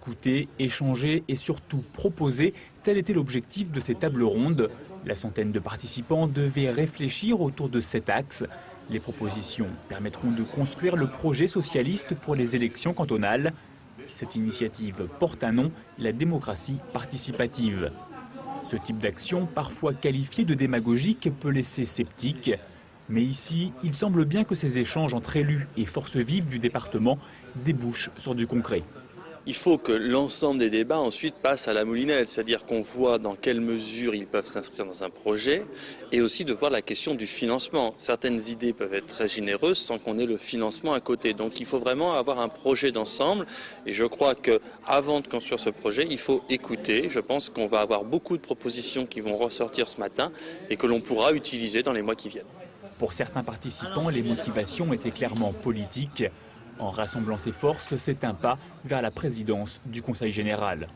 Écouter, échanger et surtout proposer, tel était l'objectif de ces tables rondes. La centaine de participants devaient réfléchir autour de 7 axes. Les propositions permettront de construire le projet socialiste pour les élections cantonales. Cette initiative porte un nom, la démocratie participative. Ce type d'action, parfois qualifié de démagogique, peut laisser sceptique. Mais ici, il semble bien que ces échanges entre élus et forces vives du département débouchent sur du concret. Il faut que l'ensemble des débats ensuite passent à la moulinette, c'est-à-dire qu'on voit dans quelle mesure ils peuvent s'inscrire dans un projet et aussi de voir la question du financement. Certaines idées peuvent être très généreuses sans qu'on ait le financement à côté. Donc il faut vraiment avoir un projet d'ensemble et je crois qu'avant de construire ce projet, il faut écouter. Je pense qu'on va avoir beaucoup de propositions qui vont ressortir ce matin et que l'on pourra utiliser dans les mois qui viennent. Pour certains participants, les motivations étaient clairement politiques. En rassemblant ses forces, c'est un pas vers la présidence du Conseil général.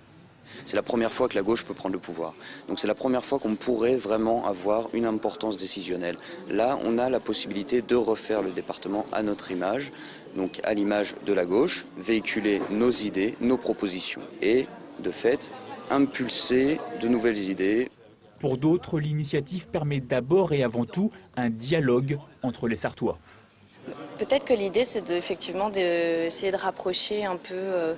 C'est la première fois que la gauche peut prendre le pouvoir. Donc c'est la première fois qu'on pourrait vraiment avoir une importance décisionnelle. Là, on a la possibilité de refaire le département à notre image, donc à l'image de la gauche, véhiculer nos idées, nos propositions et, de fait, impulser de nouvelles idées. Pour d'autres, l'initiative permet d'abord et avant tout un dialogue entre les Sarthois. Peut-être que l'idée, c'est effectivement d'essayer de rapprocher un peu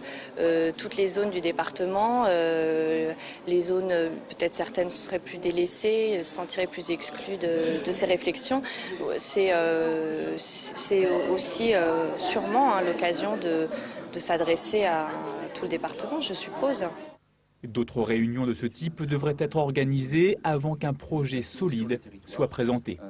toutes les zones du département. Les zones, peut-être certaines seraient plus délaissées, se sentiraient plus exclues de ces réflexions. C'est aussi sûrement l'occasion de s'adresser à tout le département, je suppose. D'autres réunions de ce type devraient être organisées avant qu'un projet solide soit présenté.